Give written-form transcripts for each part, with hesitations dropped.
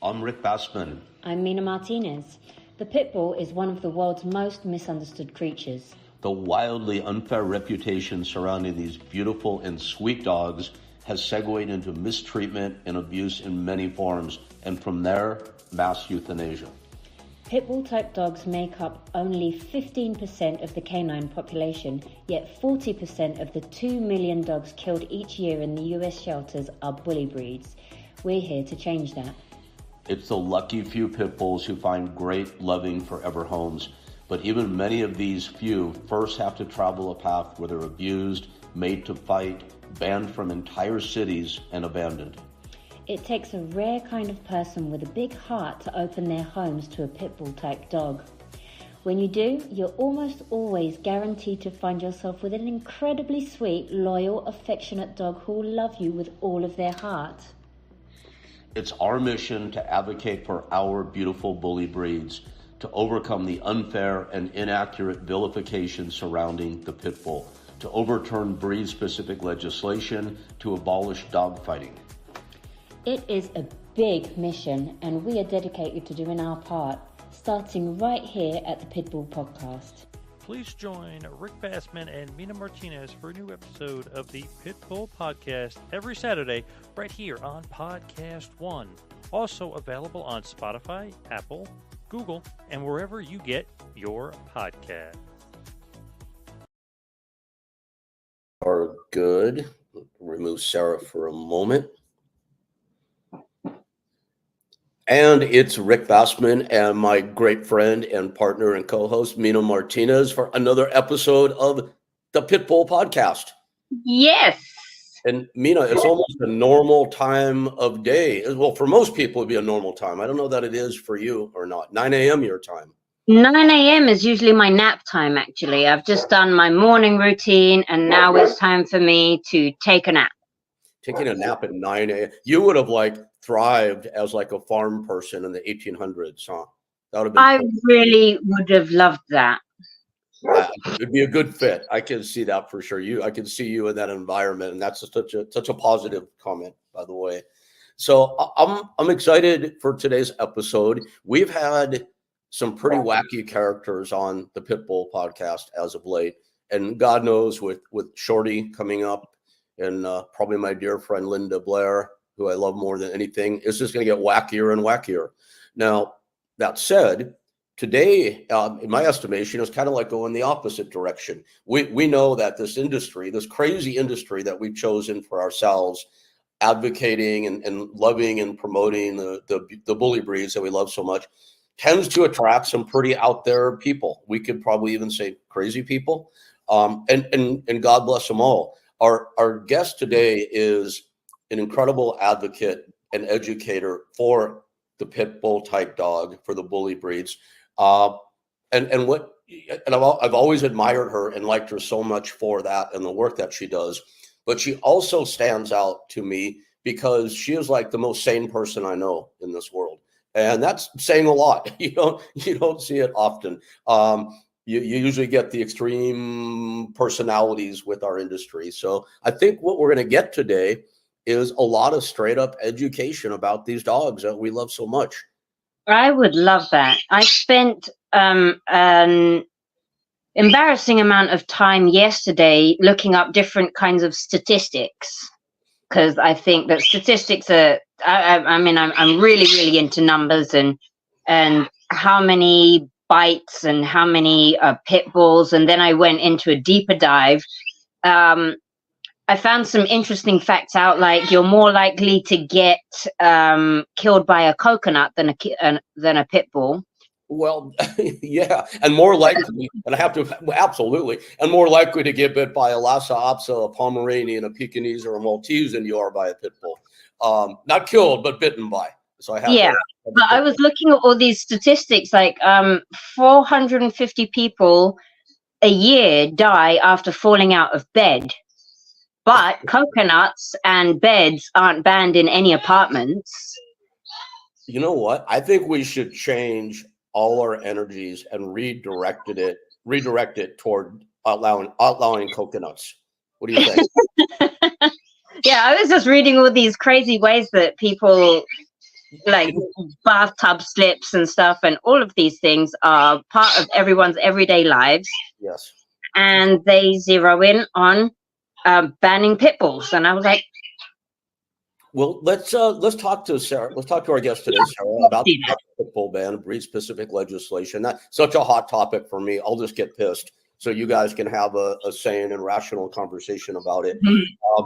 I'm Rick Bassman. I'm Mina Martinez. The Pitbull is one of the world's most misunderstood creatures. The wildly unfair reputation surrounding these beautiful and sweet dogs has segued into mistreatment and abuse in many forms, and from there, mass euthanasia. Pitbull-type dogs make up only 15% of the canine population, yet 40% of the 2 million dogs killed each year in the US shelters are bully breeds. We're here to change that. It's the lucky few pit bulls who find great, loving, forever homes. But even many of these few first have to travel a path where they're abused, made to fight, banned from entire cities, and abandoned. It takes a rare kind of person with a big heart to open their homes to a pit bull type dog. When you do, you're almost always guaranteed to find yourself with an incredibly sweet, loyal, affectionate dog who will love you with all of their heart. It's our mission to advocate for our beautiful bully breeds, to overcome the unfair and inaccurate vilification surrounding the pit bull, to overturn breed-specific legislation, to abolish dogfighting. It is a big mission, and we are dedicated to doing our part, starting right here at the Pitbull Podcast. Please join Rick Bassman and Mina Martinez for a new episode of the Pitbull Podcast every Saturday right here on Podcast One. Also available on Spotify, Apple, Google, and wherever you get your podcast. Are good. Remove Sara for a moment. And it's Rick Bassman and my great friend and partner and co-host, Mina Martinez, for another episode of the Pitbull Podcast. Yes. And Mina, it's almost a normal time of day. Well, for most people, it'd be a normal time. I don't know that it is for you or not. 9 a.m. your time. 9 a.m. is usually my nap time, actually. I've just done my morning routine, and now it's time for me to take a nap. Taking a nap at 9 a.m. You would have thrived as a farm person in the 1800s, huh? That would have been. I really would have loved that. It'd be a good fit. I can see that for sure. I can see you in that environment, and that's such a positive comment, by the way. So I'm excited for today's episode. We've had some pretty wacky characters on the Pitbull Podcast as of late, and God knows with Shorty coming up, and probably my dear friend Linda Blair, who I love more than anything, it's just going to get wackier and wackier. Now, that said, today, in my estimation, is kind of like going the opposite direction. We know that this industry, this crazy industry that we've chosen for ourselves, advocating and loving and promoting the bully breeds that we love so much, tends to attract some pretty out there people. We could probably even say crazy people, and God bless them all. Our guest today is an incredible advocate and educator for the pit bull type dog, for the bully breeds. I've always admired her and liked her so much for that and the work that she does. But she also stands out to me because she is the most sane person I know in this world. And that's saying a lot. You don't see it often. You usually get the extreme personalities with our industry. So I think what we're going to get today is a lot of straight up education about these dogs that we love so much. I would love that. I spent an embarrassing amount of time yesterday looking up different kinds of statistics, because I think that statistics are, I'm really, really into numbers and how many bites and how many pit bulls. And then I went into a deeper dive. I found some interesting facts out, like you're more likely to get killed by a coconut than a pit bull. Well, yeah, and more likely, and I have to, absolutely, and more likely to get bit by a Lhasa Apso, a Pomeranian, a Pekingese, or a Maltese than you are by a pit bull. Not killed, but bitten by. So I have. Yeah, but I was looking at all these statistics, 450 people a year die after falling out of bed. But coconuts and beds aren't banned in any apartments. You know what? I think we should change all our energies and redirect it toward outlawing coconuts. What do you think? Yeah, I was just reading all these crazy ways that people like bathtub slips and stuff, and all of these things are part of everyone's everyday lives. Yes. And they zero in on banning pit bulls, and I was like, well, let's talk to Sarah. Let's talk to our guest today, Sarah, about the Pitbull ban, breed-specific legislation. That's such a hot topic for me. I'll just get pissed, so you guys can have a sane and rational conversation about it.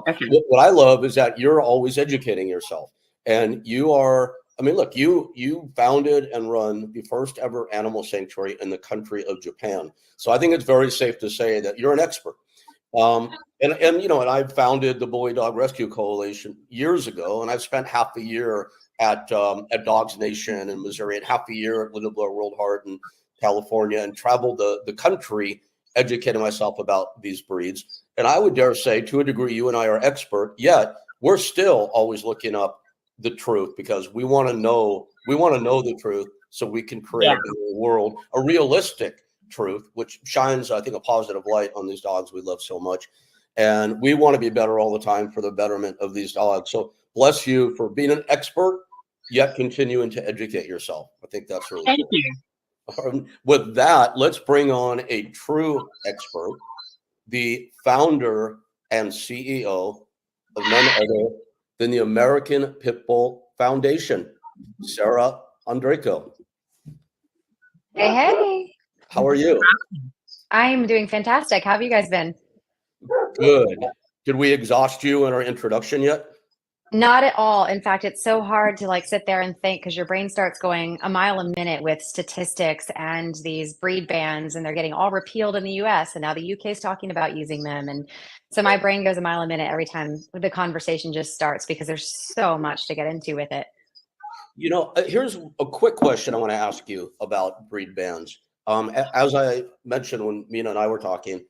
Okay. What I love is that you're always educating yourself, and you are. I mean, look, you founded and run the first ever animal sanctuary in the country of Japan. So I think it's very safe to say that you're an expert. And you know, and I founded the Bully Dog Rescue Coalition years ago, and I've spent half a year at Dogs Nation in Missouri and half a year at Little Blood World Heart in California, and traveled the country educating myself about these breeds. And I would dare say, to a degree, you and I are expert, yet we're still always looking up the truth because we want to know the truth so we can create a better world, a realistic truth, which shines, I think, a positive light on these dogs we love so much. And we want to be better all the time for the betterment of these dogs. So bless you for being an expert, yet continuing to educate yourself. I think that's really Thank cool. you. With that, let's bring on a true expert, the founder and CEO of none other than the American Pitbull Foundation, Sara Ondrako. Hey, hey. How are you? I'm doing fantastic. How have you guys been? Good. Did we exhaust you in our introduction yet? Not at all. In fact, it's so hard to like sit there and think because your brain starts going a mile a minute with statistics and these breed bans, and they're getting all repealed in the US, and now the UK is talking about using them. And so my brain goes a mile a minute every time the conversation just starts because there's so much to get into with it. You know, here's a quick question I want to ask you about breed bans. As I mentioned when Mina and I were talking,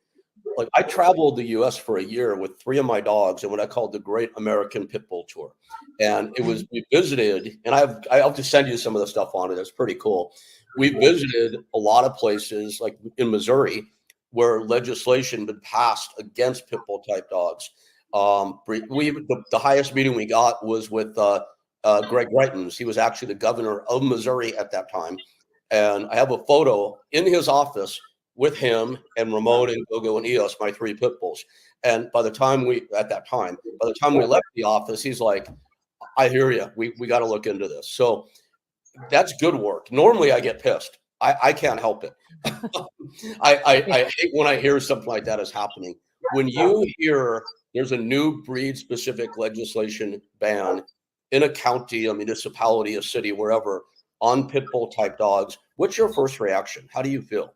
like I traveled the US for a year with 3 of my dogs in what I called the Great American Pitbull Tour. And it was, we visited, and I'll have to send you some of the stuff on it. It's pretty cool. We visited a lot of places like in Missouri where legislation had been passed against Pitbull type dogs. The highest meeting we got was with Greg Greitens. He was actually the governor of Missouri at that time. And I have a photo in his office with him and Ramon and Gogo and Eos, my 3 pit bulls. And by the time we left the office, he's like, I hear you. We got to look into this. So that's good work. Normally I get pissed. I can't help it. I hate when I hear something like that is happening. When you hear there's a new breed specific legislation ban in a county, a municipality, a city, wherever, on pit bull type dogs, what's your first reaction? How do you feel?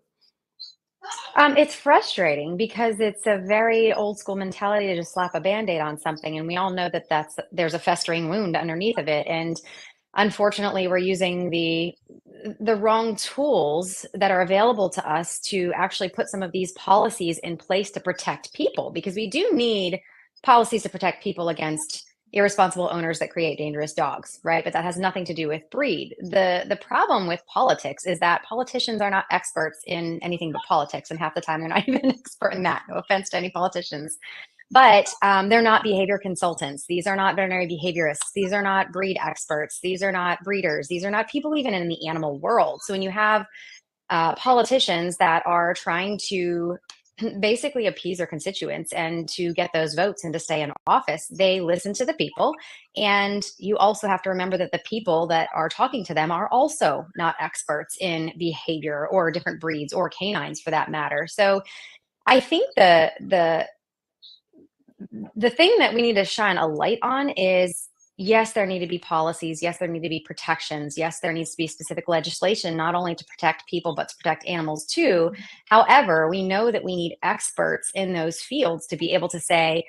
It's frustrating because it's a very old school mentality to just slap a band-aid on something. And we all know that there's a festering wound underneath of it. And unfortunately, we're using the wrong tools that are available to us to actually put some of these policies in place to protect people, because we do need policies to protect people against irresponsible owners that create dangerous dogs, right? But that has nothing to do with breed. The problem with politics is that politicians are not experts in anything but politics, and half the time they're not even an expert in that. No offense to any politicians. But they're not behavior consultants. These are not veterinary behaviorists. These are not breed experts. These are not breeders. These are not people even in the animal world. So when you have politicians that are trying to basically appease their constituents and to get those votes and to stay in office, they listen to the people. And you also have to remember that the people that are talking to them are also not experts in behavior or different breeds or canines for that matter. So I think the thing that we need to shine a light on is, yes, there need to be policies. Yes, there need to be protections. Yes, there needs to be specific legislation, not only to protect people, but to protect animals too. However, we know that we need experts in those fields to be able to say,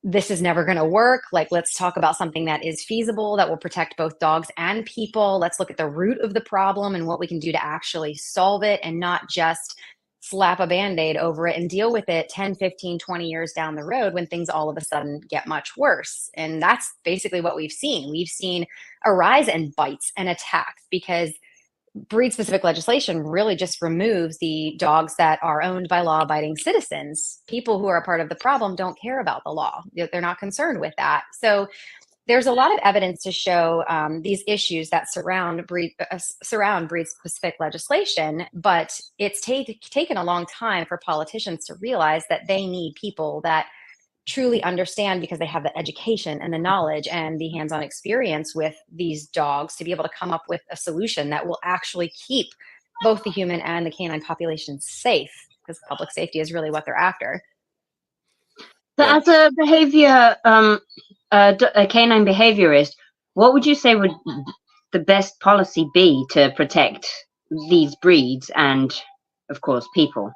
this is never going to work. Like, let's talk about something that is feasible, that will protect both dogs and people. Let's look at the root of the problem and what we can do to actually solve it, and not just slap a band-aid over it and deal with it 10, 15, 20 years down the road when things all of a sudden get much worse. And that's basically what we've seen. We've seen a rise in bites and attacks because breed-specific legislation really just removes the dogs that are owned by law-abiding citizens. People who are a part of the problem don't care about the law. They're not concerned with that. So there's a lot of evidence to show these issues that surround breed-specific legislation, but it's taken a long time for politicians to realize that they need people that truly understand, because they have the education and the knowledge and the hands-on experience with these dogs, to be able to come up with a solution that will actually keep both the human and the canine population safe, because public safety is really what they're after. So Yeah. as a a canine behaviorist, what would you say would the best policy be to protect these breeds and, of course, people?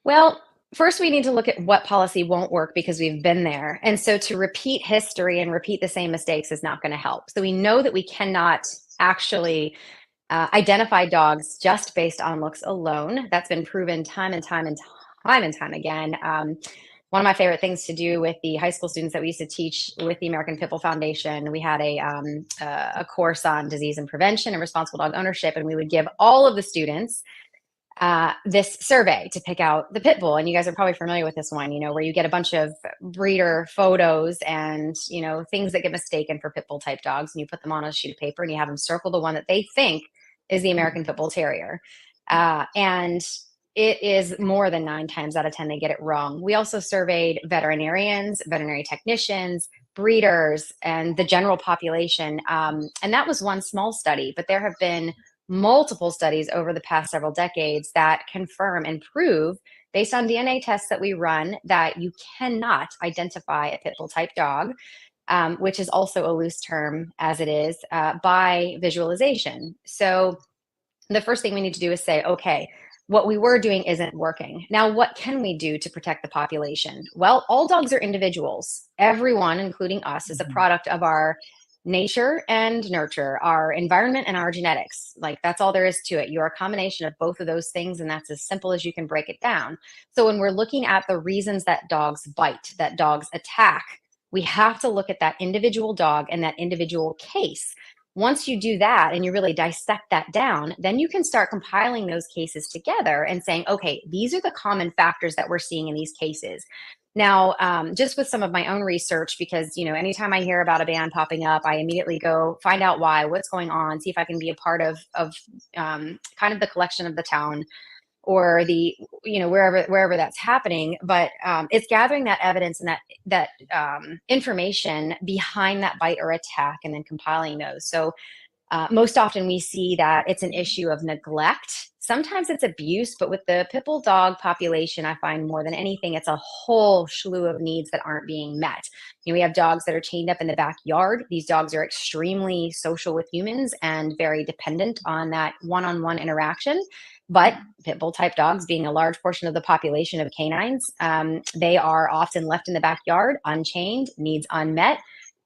Well, first we need to look at what policy won't work, because we've been there. And so to repeat history and repeat the same mistakes is not going to help. So we know that we cannot actually identify dogs just based on looks alone. That's been proven time and time again. One of my favorite things to do with the high school students that we used to teach with the American Pitbull Foundation, we had a course on disease and prevention and responsible dog ownership, and we would give all of the students this survey to pick out the pit bull. And you guys are probably familiar with this one, where you get a bunch of breeder photos and, things that get mistaken for pit bull type dogs. And you put them on a sheet of paper and you have them circle the one that they think is the American Pit Bull Terrier. And it is more than 9 times out of 10 they get it wrong. We also surveyed veterinarians, veterinary technicians, breeders, and the general population. And that was one small study, but there have been multiple studies over the past several decades that confirm and prove, based on DNA tests that we run, that you cannot identify a pit bull type dog, which is also a loose term as it is, by visualization. So the first thing we need to do is say, okay, what we were doing isn't working. Now, what can we do to protect the population? Well, all dogs are individuals. Everyone, including us, is a product of our nature and nurture, our environment and our genetics. Like, that's all there is to it. You're a combination of both of those things, and that's as simple as you can break it down. So when we're looking at the reasons that dogs bite, that dogs attack, we have to look at that individual dog and that individual case. Once you do that and you really dissect that down, then you can start compiling those cases together and saying, okay, these are the common factors that we're seeing in these cases. Now, just with some of my own research, because, anytime I hear about a ban popping up, I immediately go find out why, what's going on, see if I can be a part of kind of the collection of the town, or the, wherever that's happening. But it's gathering that evidence and that information behind that bite or attack, and then compiling those. So most often we see that it's an issue of neglect. Sometimes it's abuse, but with the pit bull dog population, I find more than anything, it's a whole slew of needs that aren't being met. We have dogs that are chained up in the backyard. These dogs are extremely social with humans and very dependent on that one-on-one interaction. But pit bull type dogs, being a large portion of the population of canines, they are often left in the backyard, unchained, needs unmet.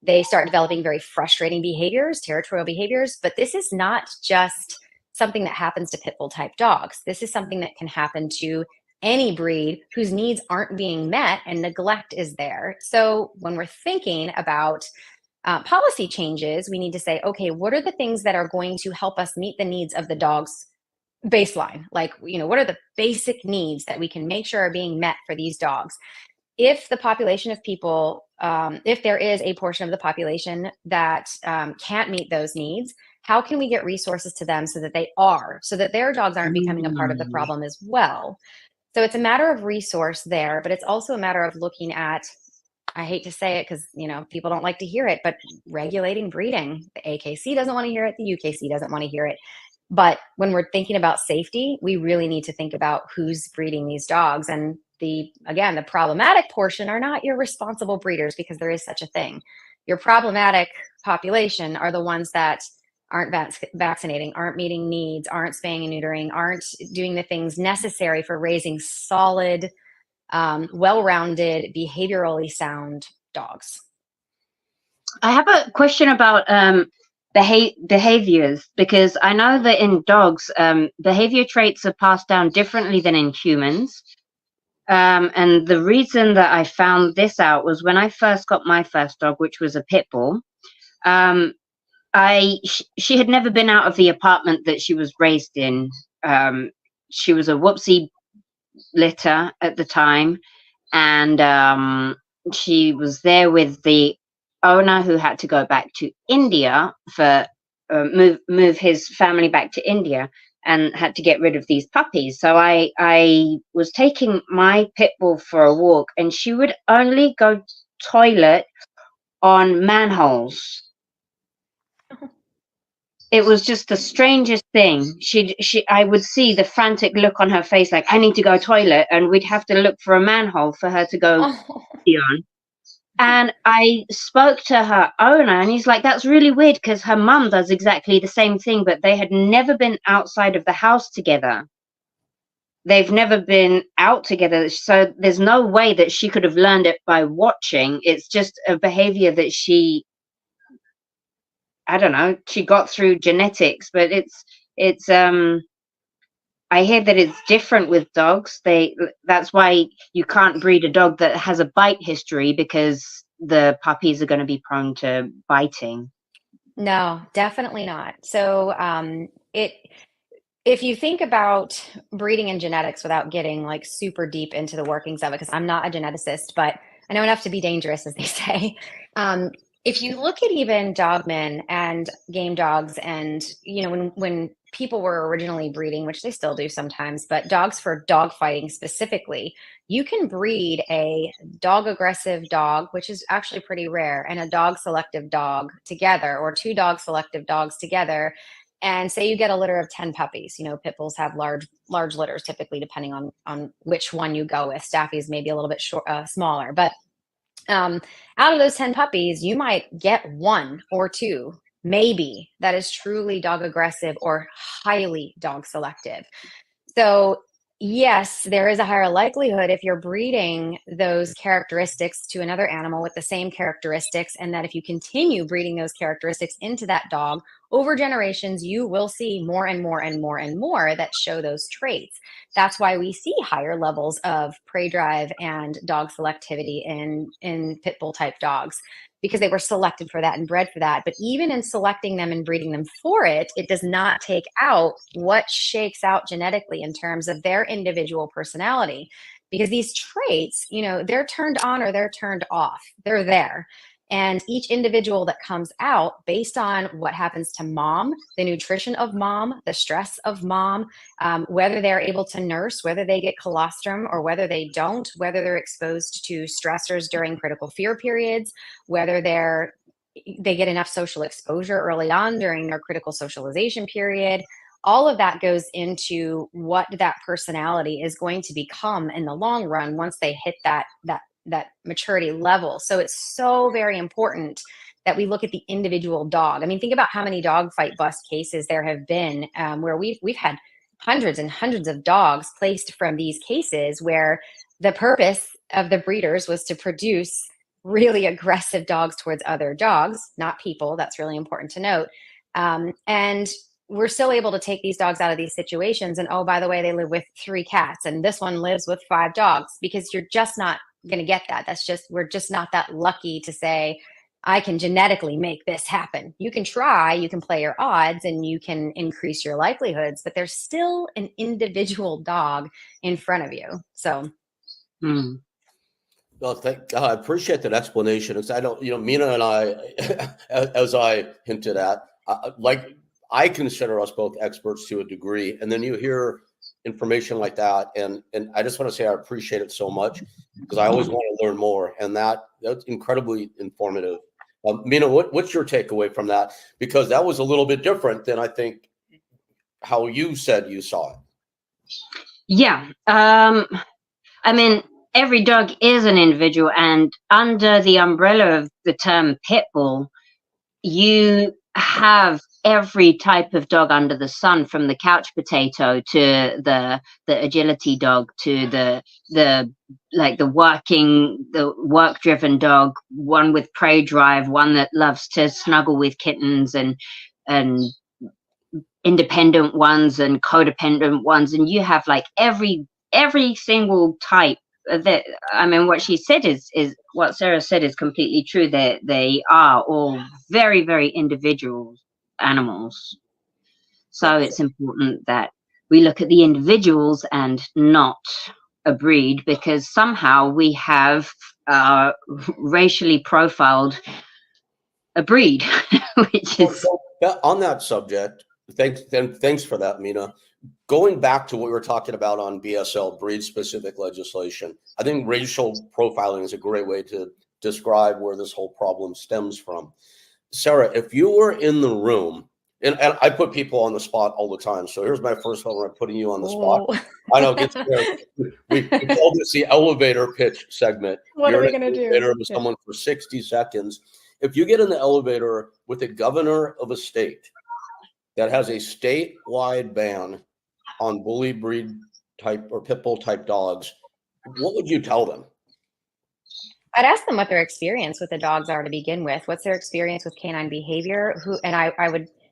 They start developing very frustrating behaviors, territorial behaviors. But this is not just something that happens to pit bull type dogs. This is something that can happen to any breed whose needs aren't being met and neglect is there. So when we're thinking about policy changes, we need to say, okay, what are the things that are going to help us meet the needs of the dog's baseline? Like, what are the basic needs that we can make sure are being met for these dogs? If the population of people, if there is a portion of the population that can't meet those needs, how can we get resources to them so that their dogs aren't becoming a part of the problem as well? So it's a matter of resource there, but it's also a matter of looking at, I hate to say it because, people don't like to hear it, but regulating breeding. The AKC doesn't want to hear it. The UKC doesn't want to hear it. But when we're thinking about safety, we really need to think about who's breeding these dogs. And the problematic portion are not your responsible breeders, because there is such a thing. Your problematic population are the ones that aren't vaccinating, aren't meeting needs, aren't spaying and neutering, aren't doing the things necessary for raising solid, well-rounded, behaviorally sound dogs. I have a question about behaviors, because I know that in dogs, behavior traits are passed down differently than in humans. And the reason that I found this out was when I first got my first dog, which was a pit bull. She had never been out of the apartment that she was raised in. She was a whoopsie litter at the time, and she was there with the owner who had to go back to India for move his family back to India, and had to get rid of these puppies. So I was taking my pit bull for a walk, and she would only go toilet on manholes. It was just the strangest thing. I would see the frantic look on her face, like, I need to go toilet, and we'd have to look for a manhole for her to go on. And I spoke to her owner, and he's like, that's really weird, because her mum does exactly the same thing, but they had never been outside of the house together. They've never been out together, so there's no way that she could have learned it by watching. It's just a behavior that she, I don't know, she got through genetics. But it's I hear that it's different with dogs. That's why you can't breed a dog that has a bite history, because the puppies are going to be prone to biting. No, definitely not. So if you think about breeding and genetics without getting like super deep into the workings of it, because I'm not a geneticist, but I know enough to be dangerous, as they say. If you look at even dogmen and game dogs, and when people were originally breeding, which they still do sometimes, but dogs for dog fighting specifically, you can breed a dog aggressive dog, which is actually pretty rare, and a dog selective dog together, or two dog selective dogs together. And say you get a litter of 10 puppies. Pit bulls have large litters, typically, depending on which one you go with. Staffies may be a little bit smaller, but out of those 10 puppies, you might get one or two, maybe, that is truly dog aggressive or highly dog selective. So yes, there is a higher likelihood if you're breeding those characteristics to another animal with the same characteristics, and that if you continue breeding those characteristics into that dog over generations, you will see more and more and more and more that show those traits. That's why we see higher levels of prey drive and dog selectivity in pit bull type dogs, because they were selected for that and bred for that. But even in selecting them and breeding them for it, it does not take out what shakes out genetically in terms of their individual personality, because these traits, they're turned on or they're turned off. They're there. And each individual that comes out, based on what happens to mom, the nutrition of mom, the stress of mom, whether they're able to nurse, whether they get colostrum or whether they don't, whether they're exposed to stressors during critical fear periods, whether they get enough social exposure early on during their critical socialization period. All of that goes into what that personality is going to become in the long run once they hit that maturity level. So it's so very important that we look at the individual dog. I mean, think about how many dog fight bust cases there have been, where we've had hundreds and hundreds of dogs placed from these cases, where the purpose of the breeders was to produce really aggressive dogs towards other dogs, not people. That's really important to note. And we're still able to take these dogs out of these situations. And oh, by the way, they live with 3 cats, and this one lives with 5 dogs, because you're just not going to get that. We're just not that lucky to say, I can genetically make this happen. You can try, you can play your odds, and you can increase your likelihoods, but there's still an individual dog in front of you. So. Well, thank God. I appreciate that explanation. Because I don't, Mina and I, as I hinted at, I consider us both experts to a degree, and then you hear information like that, and I just want to say I appreciate it so much, because I always want to learn more, and that's incredibly informative. Mina, what's your takeaway from that? Because that was a little bit different than I think how you said you saw it. Yeah, I mean, every dog is an individual, and under the umbrella of the term pit bull, you have every type of dog under the sun, from the couch potato to the agility dog, to the work driven dog, one with prey drive, one that loves to snuggle with kittens, and independent ones and codependent ones, and you have like every single type. That, I mean, what she said is what Sarah said is completely true. They are all very, very individual animals. So it's important that we look at the individuals and not a breed, because somehow we have racially profiled a breed, which is On that subject. Thanks for that, Mina. Going back to what we were talking about on BSL, breed-specific legislation, I think racial profiling is a great way to describe where this whole problem stems from. Sarah, if you were in the room, and I put people on the spot all the time, so here's my first one where I'm putting you on the spot. I know, get scared. We call this the elevator pitch segment. What You're are we in going an to elevator do? with someone for 60 seconds. If you get in the elevator with the governor of a state that has a statewide ban on bully breed type or pit bull type dogs, what would you tell them? I'd ask them what their experience with the dogs are to begin with. What's their experience with canine behavior?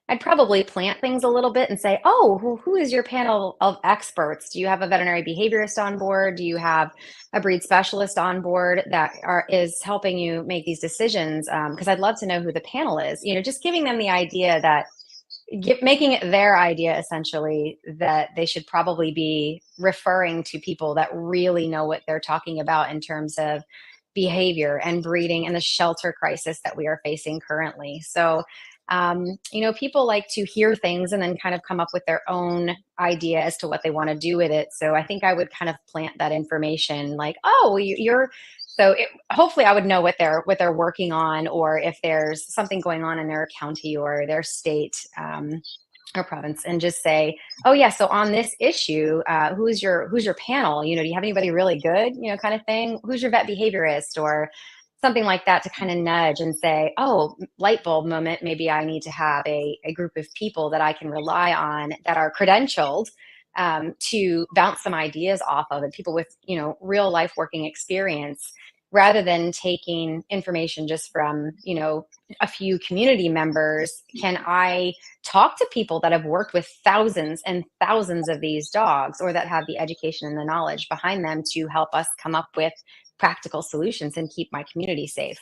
I'd probably plant things a little bit and say, oh, who is your panel of experts? Do you have a veterinary behaviorist on board? Do you have a breed specialist on board that is helping you make these decisions? Because I'd love to know who the panel is. Just giving them the idea that making it their idea, essentially, that they should probably be referring to people that really know what they're talking about in terms of behavior and breeding and the shelter crisis that we are facing currently. So, people like to hear things and then kind of come up with their own idea as to what they want to do with it. So I think I would kind of plant that information like, oh, hopefully I would know what they're working on, or if there's something going on in their county or their state or province, and just say, oh yeah, so on this issue, who's your panel? Do you have anybody really good, kind of thing? Who's your vet behaviorist or something like that, to kind of nudge and say, oh, light bulb moment, maybe I need to have a group of people that I can rely on that are credentialed to bounce some ideas off of, and people with, real life working experience, rather than taking information just from, a few community members. Can I talk to people that have worked with thousands and thousands of these dogs, or that have the education and the knowledge behind them to help us come up with practical solutions and keep my community safe?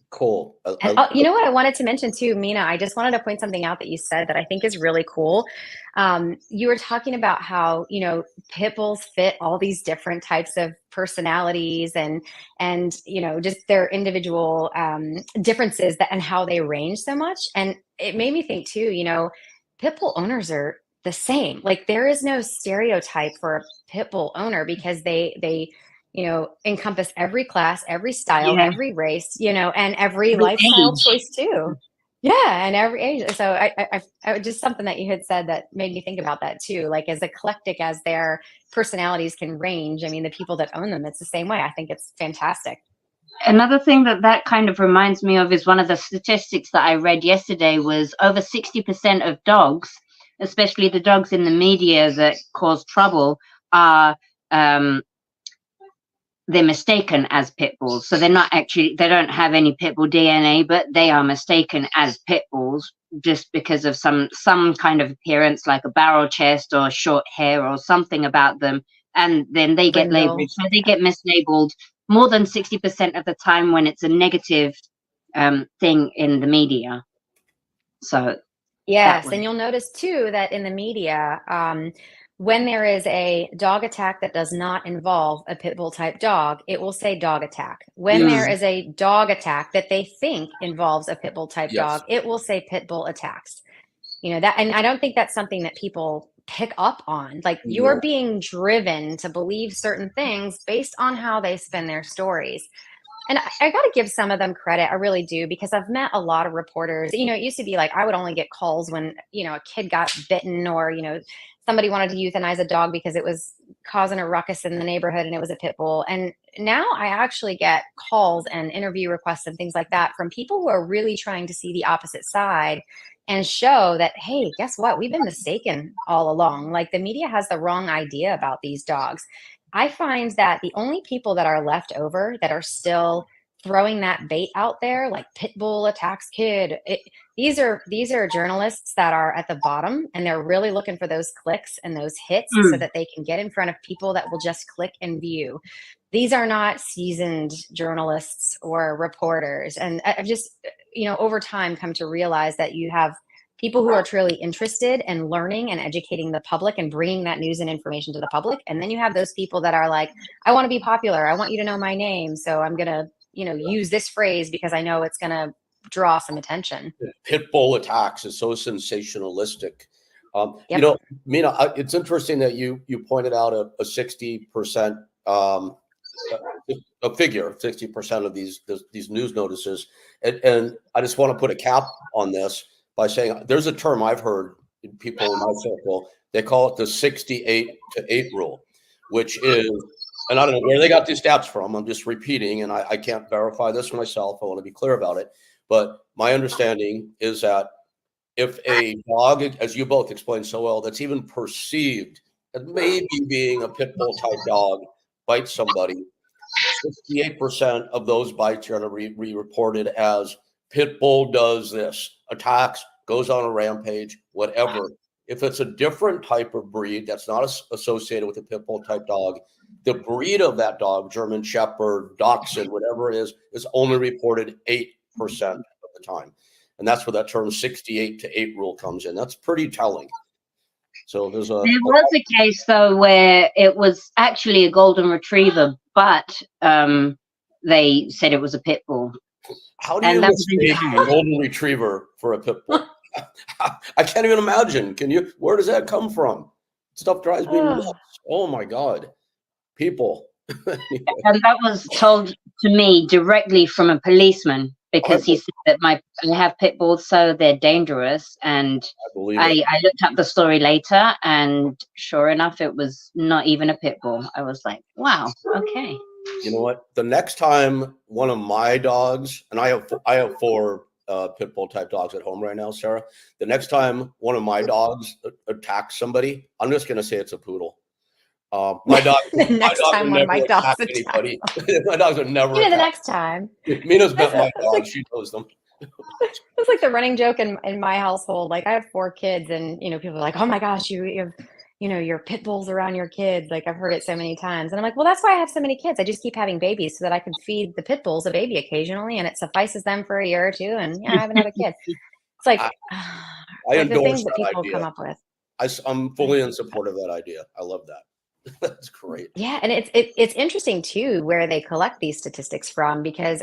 Cool. And you know what I wanted to mention too, Mina, I just wanted to point something out that you said that I think is really cool. You were talking about how, pit bulls fit all these different types of personalities and just their individual differences and how they range so much. And it made me think too, pit bull owners are the same. Like, there is no stereotype for a pit bull owner, because they encompass every class, every style, every race, and every lifestyle choice too. Yeah, and every age. So I just something that you had said that made me think about that too. Like, as eclectic as their personalities can range, I mean, the people that own them, it's the same way. I think it's fantastic. Another thing that kind of reminds me of is one of the statistics that I read yesterday was over 60% of dogs, especially the dogs in the media that cause trouble, are they're mistaken as pit bulls. So they don't have any pit bull DNA, but they are mistaken as pit bulls just because of some kind of appearance, like a barrel chest or short hair or something about them. And then they get labeled. So they get mislabeled more than 60% of the time when it's a negative thing in the media. So yes, and you'll notice too that in the media, when there is a dog attack that does not involve a pit bull type dog, it will say dog attack. When there is a dog attack that they think involves a pit bull type dog, it will say pit bull attacks. That, and I don't think that's something that people pick up on. Like, you're being driven to believe certain things based on how they spin their stories. And I got to give some of them credit. I really do, because I've met a lot of reporters. It used to be like I would only get calls when, a kid got bitten, or, somebody wanted to euthanize a dog because it was causing a ruckus in the neighborhood and it was a pit bull. And now I actually get calls and interview requests and things like that from people who are really trying to see the opposite side and show that, hey, guess what? We've been mistaken all along. Like, the media has the wrong idea about these dogs. I find that the only people that are left over that are still throwing that bait out there, like pit bull attacks kid, these are journalists that are at the bottom, and they're really looking for those clicks and those hits so that they can get in front of people that will just click and view. These are not seasoned journalists or reporters. And I've just, over time come to realize that you have people who are truly interested in learning and educating the public and bringing that news and information to the public. And then you have those people that are like, I want to be popular. I want you to know my name. So I'm going to, use this phrase because I know it's going to draw some attention. Pit bull attacks is so sensationalistic. You Yep. know, Mina, it's interesting that you pointed out a 60% a figure, 60% of these news notices, and I just want to put a cap on this by saying there's a term I've heard people in my circle. They call it the 68-8 rule, which is, and I don't know where they got these stats from. I'm just repeating, and I can't verify this for myself. I want to be clear about it. But my understanding is that if a dog, as you both explained so well, that's even perceived as maybe being a pit bull type dog bites somebody, 68% of those bites are going to be reported as pit bull does this, attacks, goes on a rampage, whatever. If it's a different type of breed that's not associated with a pit bull type dog, the breed of that dog, German Shepherd, Dachshund, whatever it is only reported 8% of the time. And that's where that term 68-8 rule comes in. That's pretty telling. So there was a case though where it was actually a golden retriever, but they said it was a pit bull. How do you mistake a golden retriever for a pit bull? I can't even imagine. Can you? Where does that come from? Stuff drives me nuts. Oh my God, people. And that was told to me directly from a policeman, because he said that I have pit bulls, so they're dangerous. And I looked up the story later, and sure enough, it was not even a pit bull. I was like, wow, okay. You know what? The next time one of my dogs, and I have 4 pit bull type dogs at home right now, Sarah. The next time one of my dogs attacks somebody, I'm just going to say it's a poodle. My dog. The next time one of my dogs anybody. My dogs would never. The next time. Mina's met my dogs. She knows them. It's like the running joke in my household. Like, I have 4 kids, and people are like, "Oh my gosh, you have, your pit bulls around your kids." Like, I've heard it so many times, and I'm like, "Well, that's why I have so many kids. I just keep having babies so that I can feed the pit bulls a baby occasionally, and it suffices them for a year or 2, and I have another kid." It's like, I the things endorse that people idea. come up with. I'm fully in support of that idea. I love that. That's great. Yeah, and it's interesting too where they collect these statistics from, because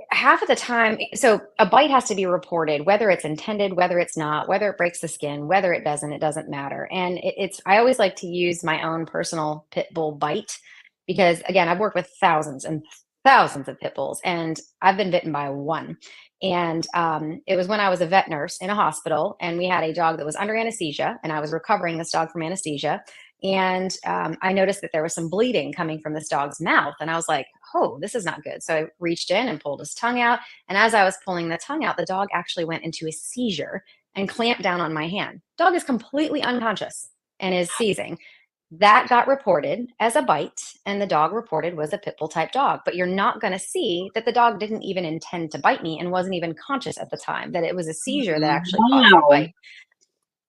half of the time, so a bite has to be reported, whether it's intended, whether it's not, whether it breaks the skin, whether it doesn't matter. And I always like to use my own personal pit bull bite, because again, I've worked with thousands and thousands of pit bulls, and I've been bitten by one. And it was when I was a vet nurse in a hospital, and we had a dog that was under anesthesia, and I was recovering this dog from anesthesia. And I noticed that there was some bleeding coming from this dog's mouth. And I was like, oh, this is not good. So I reached in and pulled his tongue out. And as I was pulling the tongue out, the dog actually went into a seizure and clamped down on my hand. Dog is completely unconscious and is seizing. That got reported as a bite, and the dog reported was a pit bull type dog. But you're not going to see that the dog didn't even intend to bite me and wasn't even conscious at the time, that it was a seizure that actually caused the bite.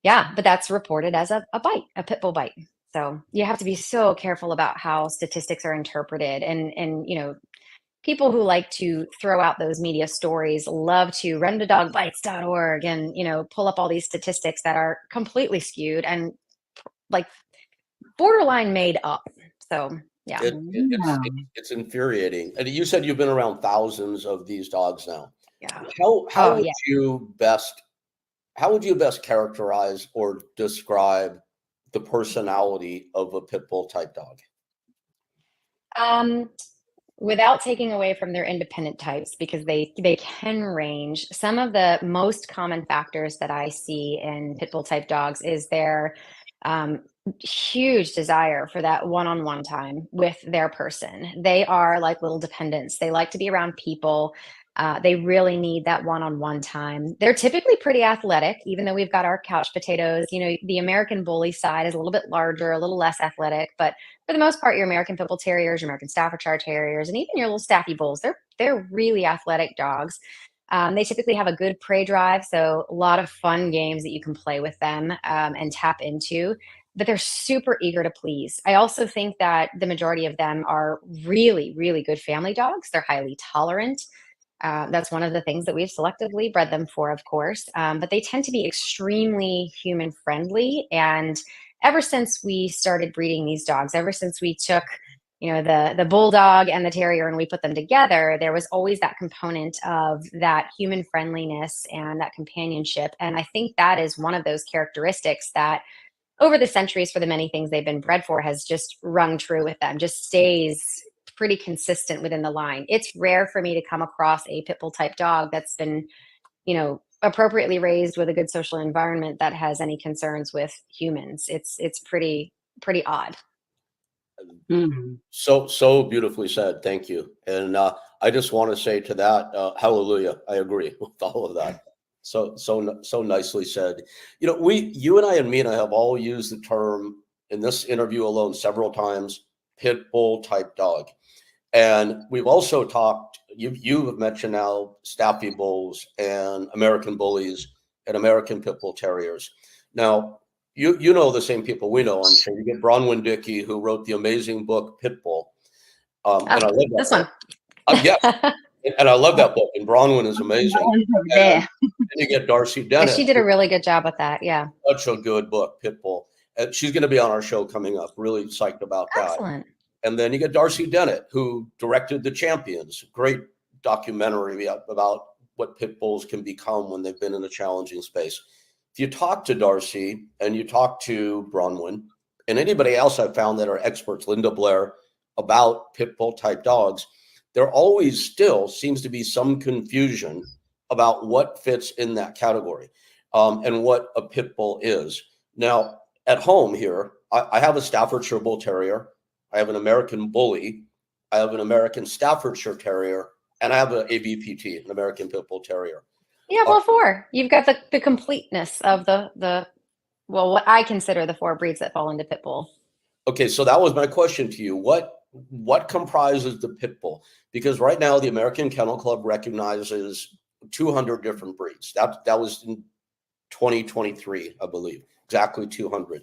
Yeah, but that's reported as a bite, a pit bull bite. So you have to be so careful about how statistics are interpreted. And people who like to throw out those media stories love to run to dogbites.org and, pull up all these statistics that are completely skewed and like borderline made up. So, yeah. It's infuriating. And you said you've been around thousands of these dogs now. Yeah. How would you best characterize or describe the personality of a pit bull type dog? Without taking away from their independent types, because they can range. Some of the most common factors that I see in pit bull type dogs is their huge desire for that one-on-one time with their person. They are like little dependents. They like to be around people. They really need that one-on-one time. They're typically pretty athletic, even though we've got our couch potatoes. The American Bully side is a little bit larger, a little less athletic, but for the most part, your American Pit Bull Terriers, your American Staffordshire Terriers, and even your little Staffy Bulls, they're really athletic dogs. They typically have a good prey drive, so a lot of fun games that you can play with them and tap into. But they're super eager to please. I also think that the majority of them are really, really good family dogs. They're highly tolerant. That's one of the things that we've selectively bred them for, of course. But they tend to be extremely human friendly. And ever since we started breeding these dogs, ever since we took the bulldog and the terrier, and we put them together, there was always that component of that human friendliness and that companionship. And I think that is one of those characteristics that over the centuries, for the many things they've been bred for, has just rung true with them, just stays pretty consistent within the line. It's rare for me to come across a pit bull type dog that's been, appropriately raised with a good social environment that has any concerns with humans. It's pretty odd. So beautifully said. Thank you. And I just want to say to that, hallelujah. I agree with all of that. So nicely said. You and I and Mina have all used the term in this interview alone several times, pit bull type dog. And we've also talked, you have mentioned now Staffy bulls and American bullies and American pit bull terriers. Now, you know the same people we know, I'm sure. You get Bronwyn Dickey, who wrote the amazing book Pitbull. And I love that this book. one. Yeah. And I love that book. And Bronwyn is amazing. And you get Darcy Dennett. Yeah, she did a really good job with that. Yeah. Such a good book, Pitbull. And she's going to be on our show coming up. Really psyched about that. Excellent. And then you get Darcy Dennett, who directed The Champions, great documentary about what pit bulls can become when they've been in a challenging space. If you talk to Darcy and you talk to Bronwyn and anybody else I've found that are experts, Linda Blair, about pit bull type dogs, there always still seems to be some confusion about what fits in that category and what a pit bull is. Now, at home here, I have a Staffordshire Bull Terrier. I have an American Bully. I have an American Staffordshire Terrier. And I have an ABPT, an American Pit Bull Terrier. Yeah, well, 4. You've got the completeness of what I consider the 4 breeds that fall into pit bull. Okay, so that was my question to you. What comprises the pit bull? Because right now the American Kennel Club recognizes 200 different breeds. That was in 2023, I believe, exactly 200.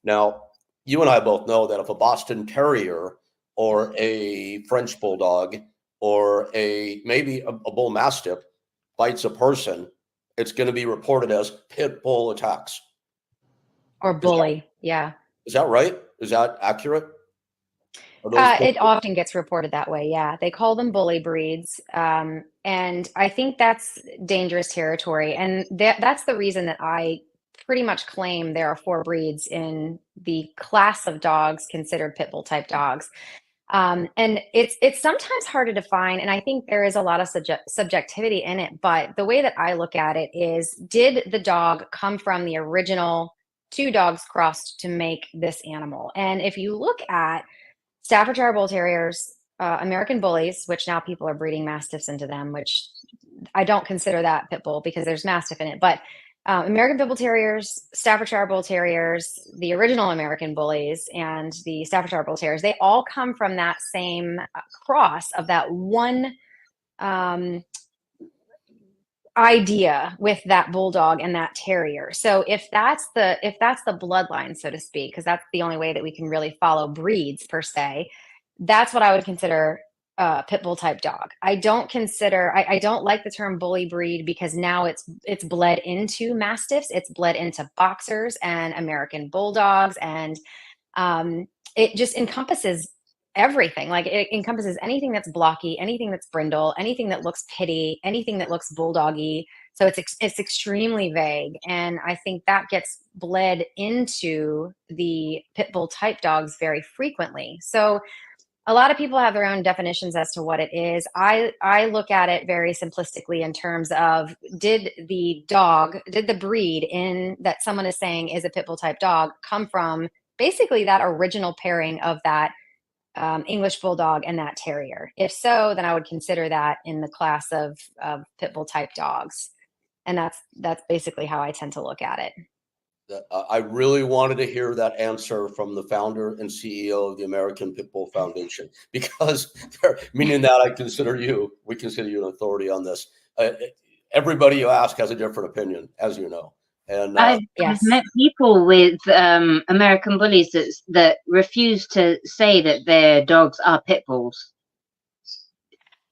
Now, you and I both know that if a Boston Terrier or a French Bulldog or maybe a Bull Mastiff bites a person, it's going to be reported as pit bull attacks. Or bully, yeah. Is that right? Is that accurate? It often gets reported that way, yeah. They call them bully breeds. And I think that's dangerous territory. And that's the reason that I pretty much claim there are 4 breeds in the class of dogs considered pit bull type dogs. And it's sometimes hard to define, and I think there is a lot of subjectivity in it. But the way that I look at it is, did the dog come from the original 2 dogs crossed to make this animal? And if you look at Staffordshire Bull Terriers, American Bullies, which now people are breeding Mastiffs into them, which I don't consider that pit bull because there's Mastiff in it, but American Pit Bull Terriers, Staffordshire Bull Terriers, the original American Bullies, and the Staffordshire Bull Terriers, they all come from that same cross of that one idea with that bulldog and that terrier. So if that's the bloodline, so to speak, because that's the only way that we can really follow breeds per se, that's what I would consider pit bull type dog. I don't like the term bully breed because now it's bled into Mastiffs, it's bled into boxers and American Bulldogs, and it just encompasses everything. Like, it encompasses anything that's blocky, anything that's brindle, anything that looks pitty, anything that looks bulldoggy. So it's extremely vague, and I think that gets bled into the pit bull type dogs very frequently. So a lot of people have their own definitions as to what it is. I look at it very simplistically in terms of, did the breed in that someone is saying is a pit bull type dog come from basically that original pairing of that English Bulldog and that Terrier? If so, then I would consider that in the class of pit bull type dogs. And that's basically how I tend to look at it. I really wanted to hear that answer from the founder and CEO of the American Pit Bull Foundation, because meaning that we consider you an authority on this. Everybody you ask has a different opinion, as you know. And I've met people with American Bullies that refuse to say that their dogs are pit bulls.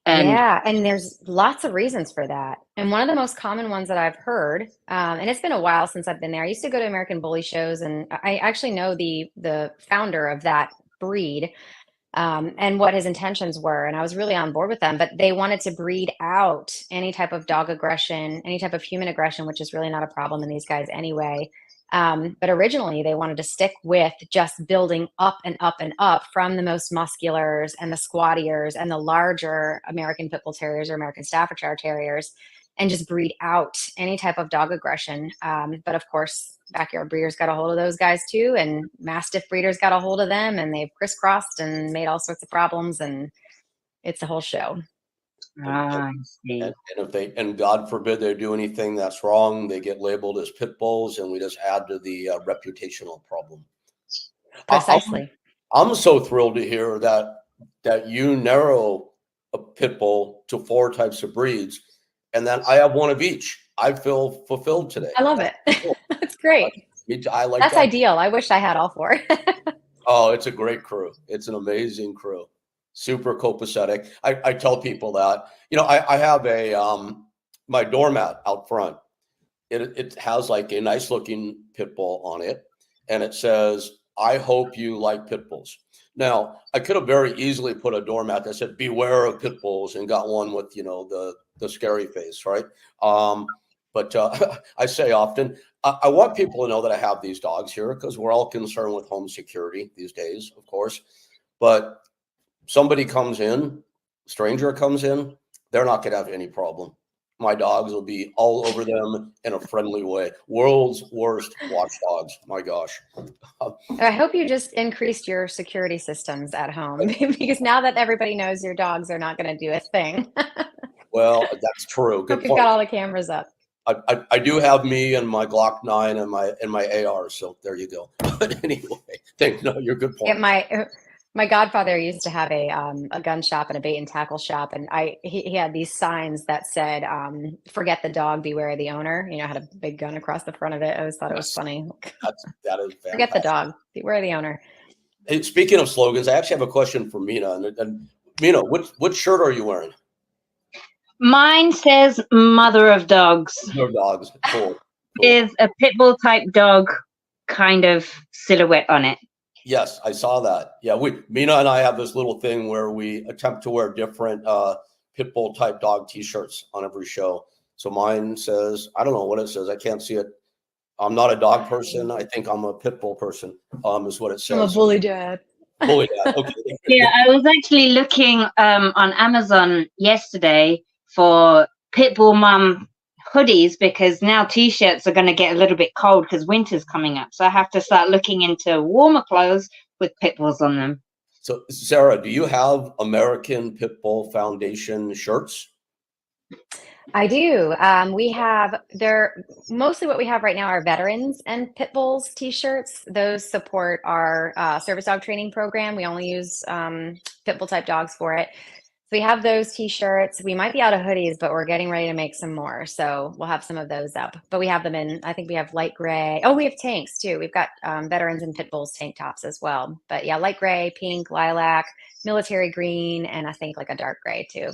And there's lots of reasons for that. And one of the most common ones that I've heard, and it's been a while since I've been there. I used to go to American Bully shows, and I actually know the founder of that breed. and what his intentions were. And I was really on board with them, but they wanted to breed out any type of dog aggression, any type of human aggression, which is really not a problem in these guys anyway. But originally they wanted to stick with just building up and up and up from the most musculars and the squattiers and the larger American Pit Bull Terriers or American Staffordshire Terriers, and just breed out any type of dog aggression. But of course, backyard breeders got a hold of those guys too, and Mastiff breeders got a hold of them, and they've crisscrossed and made all sorts of problems, and it's a whole show. I see. And if they, and God forbid they do anything that's wrong, they get labeled as pit bulls, and we just add to the reputational problem. Precisely. I'm so thrilled to hear that you narrow a pit bull to 4 types of breeds, and then I have one of each. I feel fulfilled today. I love it. That's great. I like That's that. ideal. I wish I had all 4. Oh, it's a great crew. It's an amazing crew. Super copacetic. I tell people that, I have my doormat out front. It has like a nice looking pit bull on it, and it says, "I hope you like pit bulls." Now, I could have very easily put a doormat that said, "Beware of pit bulls," and got one with, the scary face, right? But I say often, I want people to know that I have these dogs here because we're all concerned with home security these days, of course. But somebody comes in, stranger comes in, they're not going to have any problem. My dogs will be all over them in a friendly way. World's worst watchdogs. My gosh. I hope you just increased your security systems at home because now that everybody knows your dogs are not going to do a thing. Well, that's true. Good Hope you've point. got all the cameras up. I do have me and my Glock 9 and my AR, so there you go. But anyway, you're good point. Yeah, my godfather used to have a gun shop and a bait and tackle shop, and he had these signs that said, "Forget the dog, beware the owner." Had a big gun across the front of it. I always thought it was funny. That is fantastic. Forget the dog, beware the owner. Hey, speaking of slogans, I actually have a question for Mina. And Mina, what shirt are you wearing? Mine says "Mother of Dogs." Your dogs. Cool. Is a pit bull type dog kind of silhouette on it. Yes, I saw that. Yeah, Mina and I have this little thing where we attempt to wear different pit bull type dog T-shirts on every show. So mine says, I don't know what it says. I can't see it. I'm not a dog person. I think I'm a pit bull person. Is what it says. I'm a bully dad. Bully dad. Okay. Yeah, I was actually looking on Amazon yesterday for pit bull mum hoodies because now T-shirts are going to get a little bit cold because winter's coming up. So I have to start looking into warmer clothes with pit bulls on them. So, Sarah, do you have American Pit Bull Foundation shirts? I do. Mostly what we have right now are veterans and pit bulls T-shirts. Those support our service dog training program. We only use pit bull type dogs for it. So we have those T-shirts. We might be out of hoodies, but we're getting ready to make some more. So we'll have some of those up. But we have them in, I think we have light gray. Oh, we have tanks too. We've got veterans and pit bulls tank tops as well. But yeah, light gray, pink, lilac, military green, and I think like a dark gray too.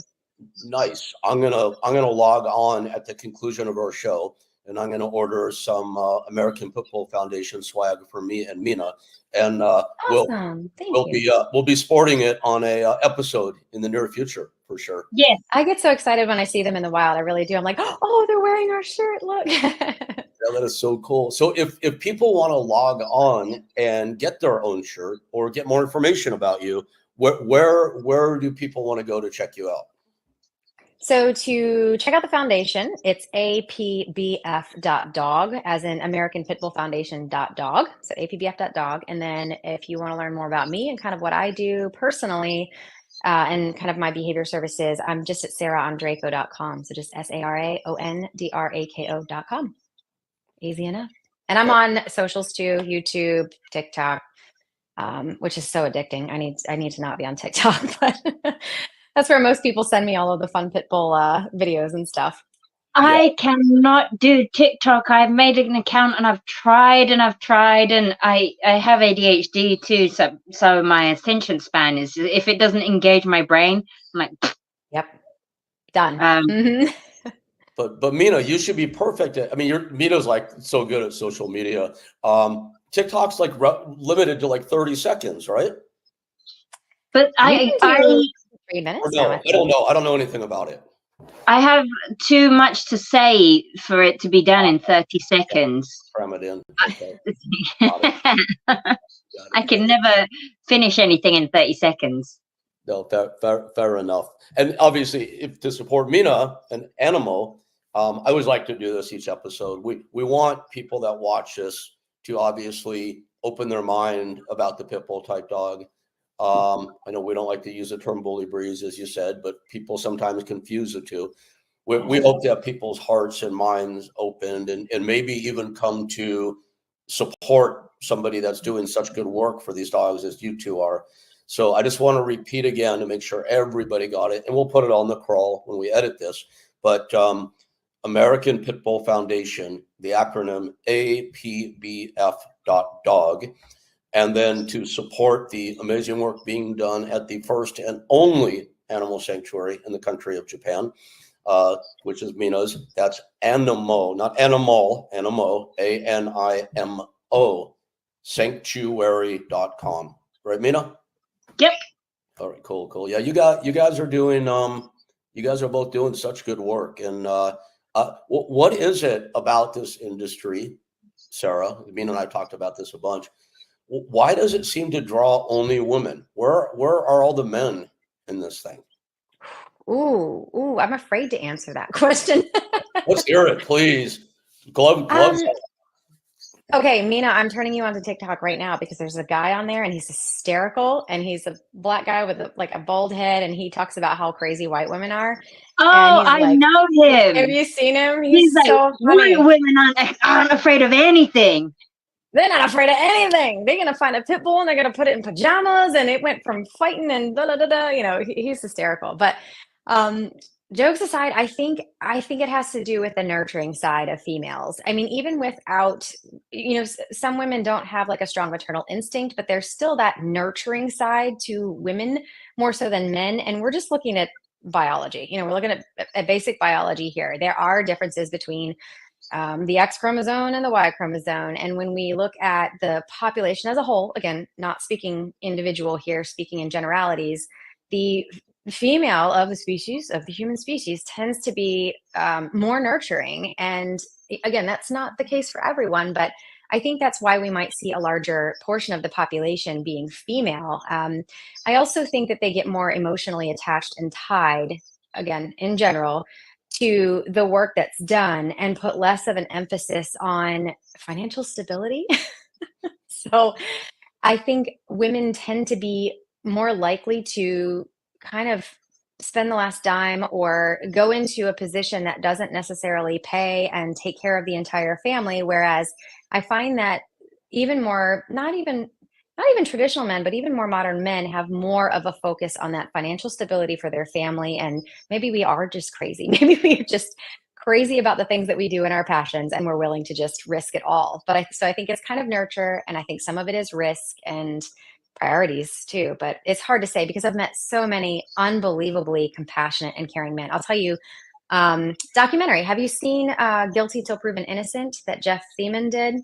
Nice. I'm gonna log on at the conclusion of our show, and I'm gonna order some American Pit Bull Foundation swag for me and Mina, and Awesome. we'll be sporting it on a episode in the near future for sure. Yes, I get so excited when I see them in the wild. I really do. I'm like, oh, they're wearing our shirt. Look. Yeah, that is so cool. So if people want to log on and get their own shirt or get more information about you, where do people want to go to check you out? So to check out the foundation, it's apbf.dog, as in American Pit Bull Foundation.dog. So apbf.dog. And then if you want to learn more about me and kind of what I do personally and kind of my behavior services, I'm just at saraondrako.com. So just SARAONDRAKO.com. Easy enough. And I'm on socials too, YouTube, TikTok, which is so addicting. I need to not be on TikTok, but that's where most people send me all of the fun pit bull videos and stuff. I cannot do TikTok. I've made an account and I've tried and I have ADHD too. So my attention span is, if it doesn't engage my brain, I'm like, yep, done. But Mina, you should be perfect at, Mina's like so good at social media. TikTok's like limited to like 30 seconds, right? But You can do 3 minutes now. I don't know. I don't know anything about it. I have too much to say for it to be done in 30 seconds. Cram it in. Okay. I can never finish anything in 30 seconds. No, fair enough. And obviously, if to support Mina and Animo, I always like to do this each episode. We want people that watch this to obviously open their mind about the Pitbull type dog. I know we don't like to use the term bully breeze, as you said, but people sometimes confuse the two. We hope to have people's hearts and minds opened and maybe even come to support somebody that's doing such good work for these dogs as you two are. So I just want to repeat again to make sure everybody got it, and we'll put it on the crawl when we edit this. But American Pitbull Foundation, the acronym APBF.dog, and then to support the amazing work being done at the first and only animal sanctuary in the country of Japan, which is Mina's. That's Animo, not animal, Animo, ANIMO, sanctuary.com. Right, Mina? Yep. All right, cool. Yeah, you guys are doing you guys are both doing such good work. And what is it about this industry, Sara? Mina and I talked about this a bunch. Why does it seem to draw only women? Where are all the men in this thing? Ooh, I'm afraid to answer that question. Let's hear it, please. Gloves. Okay, Mina, I'm turning you on to TikTok right now because there's a guy on there and he's hysterical, and he's a black guy with a bald head, and he talks about how crazy white women are. Oh, I know him. Have you seen him? He's like, so funny. white women aren't afraid of anything. They're not afraid of anything. They're gonna find a pit bull and they're gonna put it in pajamas, and it went from fighting and da da da da. You know, he's hysterical. But jokes aside, I think it has to do with the nurturing side of females. I mean, even without, some women don't have like a strong maternal instinct, but there's still that nurturing side to women more so than men. And we're just looking at biology. We're looking at basic biology here. There are differences between the X chromosome and the Y chromosome. And when we look at the population as a whole, again, not speaking individual here, speaking in generalities, the female of the species, of the human species, tends to be more nurturing. And again, that's not the case for everyone, but I think that's why we might see a larger portion of the population being female. I also think that they get more emotionally attached and tied, again, in general, to the work that's done and put less of an emphasis on financial stability. So I think women tend to be more likely to kind of spend the last dime or go into a position that doesn't necessarily pay and take care of the entire family. Whereas I find that even more, not even traditional men, but even more modern men have more of a focus on that financial stability for their family. And maybe we are just crazy. Maybe we are just crazy about the things that we do and our passions, and we're willing to just risk it all. So I think it's kind of nurture, and I think some of it is risk and priorities too. But it's hard to say because I've met so many unbelievably compassionate and caring men. I'll tell you, documentary. Have you seen Guilty Till Proven Innocent that Jeff Thiemann did?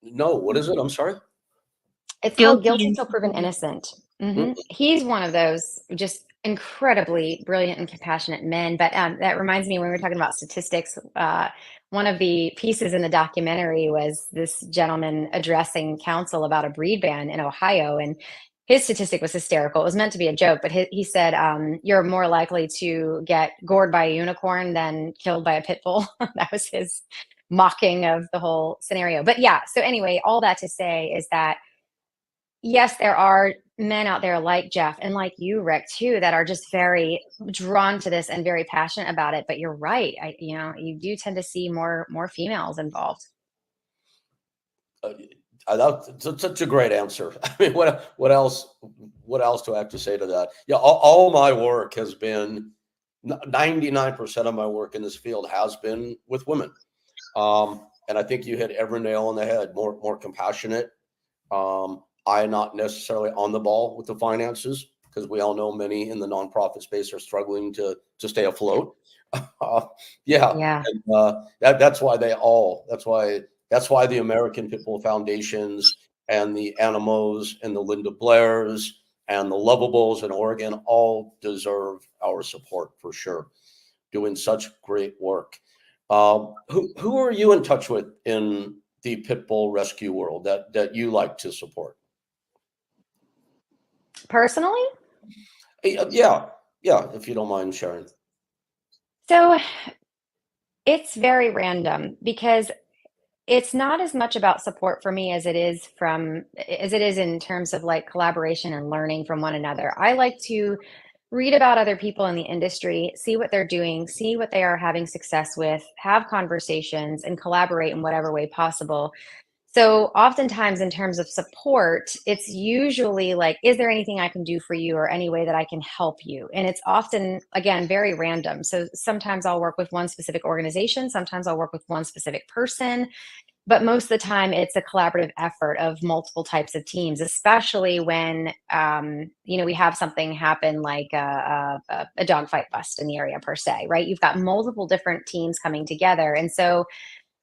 No, what is it? I'm sorry. It's called Guilty Till Proven Innocent. Mm-hmm. He's one of those just incredibly brilliant and compassionate men. But that reminds me, when we were talking about statistics, one of the pieces in the documentary was this gentleman addressing counsel about a breed ban in Ohio. And his statistic was hysterical. It was meant to be a joke, but he said, you're more likely to get gored by a unicorn than killed by a pit bull. That was his mocking of the whole scenario. But yeah, so anyway, all that to say is that yes, there are men out there like Jeff and like you, Rick, too, that are just very drawn to this and very passionate about it. But you're right. You do tend to see more females involved. That's such a great answer. I mean, what else do I have to say to that? Yeah, all my work has been 99% of my work in this field has been with women. And I think you hit every nail on the head. More compassionate. I'm not necessarily on the ball with the finances because we all know many in the nonprofit space are struggling to stay afloat. Yeah. And, that's why the American Pitbull Foundations and the Animos and the Linda Blairs and the Lovables in Oregon all deserve our support for sure, doing such great work. Who are you in touch with in the Pitbull rescue world that you like to support? Personally? Yeah, if you don't mind sharing. So it's very random because it's not as much about support for me as it is in terms of like collaboration and learning from one another. I like to read about other people in the industry, see what they're doing, see what they are having success with, have conversations, and collaborate in whatever way possible. So oftentimes in terms of support, it's usually like, is there anything I can do for you or any way that I can help you? And it's often, again, very random. So sometimes I'll work with one specific organization, sometimes I'll work with one specific person, but most of the time it's a collaborative effort of multiple types of teams, especially when we have something happen like a dog fight bust in the area per se, right? You've got multiple different teams coming together. And so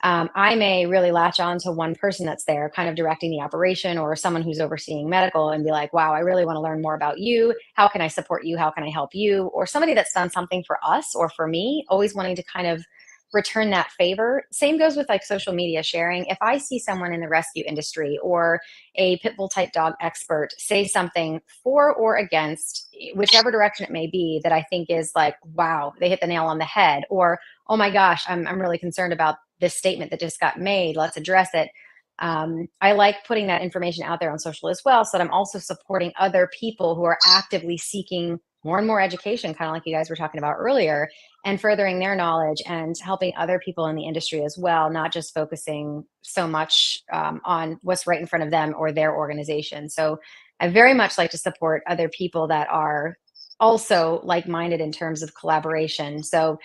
I may really latch on to one person that's there kind of directing the operation, or someone who's overseeing medical, and be like, wow, I really want to learn more about you. How can I support you? How can I help you? Or somebody that's done something for us or for me, always wanting to kind of return that favor. Same goes with like social media sharing. If I see someone in the rescue industry or a pit bull type dog expert say something for or against, whichever direction it may be, that I think is like, wow, they hit the nail on the head, or, oh my gosh, I'm really concerned about this statement that just got made, let's address it. I like putting that information out there on social as well, so that I'm also supporting other people who are actively seeking more and more education, kind of like you guys were talking about earlier, and furthering their knowledge and helping other people in the industry as well, not just focusing so much on what's right in front of them or their organization. So I very much like to support other people that are also like-minded in terms of collaboration. So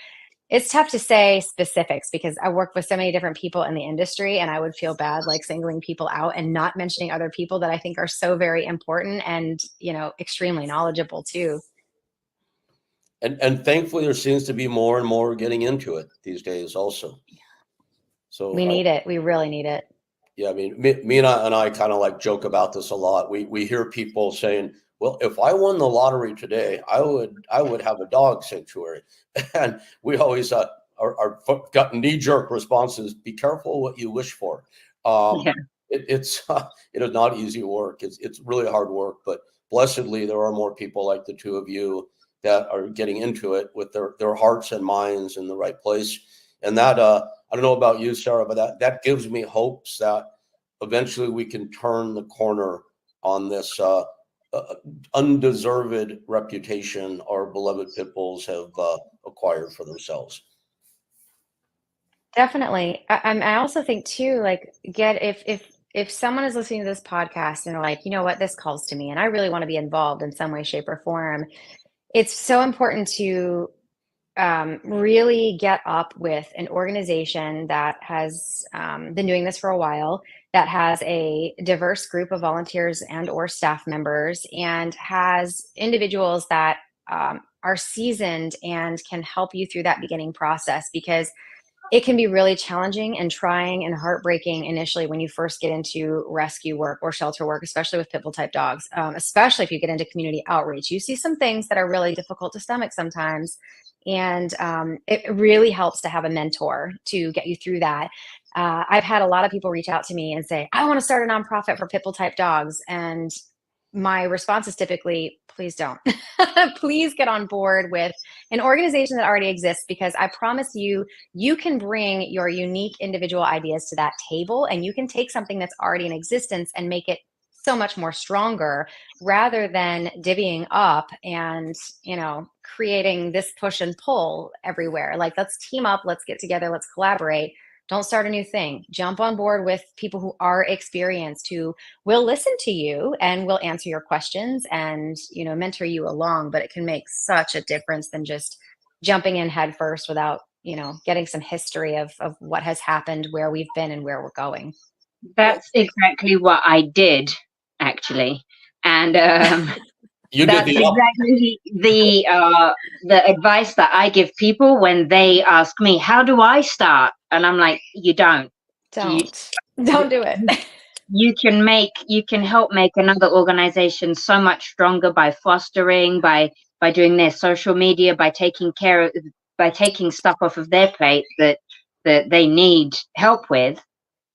it's tough to say specifics because I work with so many different people in the industry, and I would feel bad like singling people out and not mentioning other people that I think are so very important and, extremely knowledgeable too. And thankfully, there seems to be more and more getting into it these days also. So We need it. We really need it. Yeah, I mean, me and I kind of like joke about this a lot. We hear people saying, "Well, if I won the lottery today, I would have a dog sanctuary," and we always our gut knee jerk response is, "Be careful what you wish for." Yeah. It's it is not easy work. It's really hard work, but blessedly there are more people like the two of you that are getting into it with their hearts and minds in the right place, and that I don't know about you, Sarah, but that gives me hopes that eventually we can turn the corner on this undeserved reputation our beloved pit bulls have acquired for themselves. Definitely. I also think too, like, if someone is listening to this podcast and they're like, you know what, this calls to me, and I really want to be involved in some way, shape, or form, it's so important to really get up with an organization that has been doing this for a while, that has a diverse group of volunteers and or staff members, and has individuals that are seasoned and can help you through that beginning process, because it can be really challenging and trying and heartbreaking initially when you first get into rescue work or shelter work, especially with pit bull type dogs, especially if you get into community outreach. You see some things that are really difficult to stomach sometimes. And it really helps to have a mentor to get you through that. I've had a lot of people reach out to me and say, I want to start a nonprofit for pit bull type dogs. And my response is typically, please don't. Please get on board with an organization that already exists, because I promise you, you can bring your unique individual ideas to that table, and you can take something that's already in existence and make it so much more stronger, rather than divvying up and, creating this push and pull everywhere. Like, let's team up, let's get together, let's collaborate. Don't start a new thing. Jump on board with people who are experienced, who will listen to you and will answer your questions and, mentor you along. But it can make such a difference than just jumping in head first without, getting some history of what has happened, where we've been, and where we're going. That's exactly what I did, actually. And You that's did exactly the advice that I give people when they ask me, how do I start? And I'm like, you don't. Don't do it. you can help make another organization so much stronger by fostering, by doing their social media, by taking stuff off of their plate that they need help with.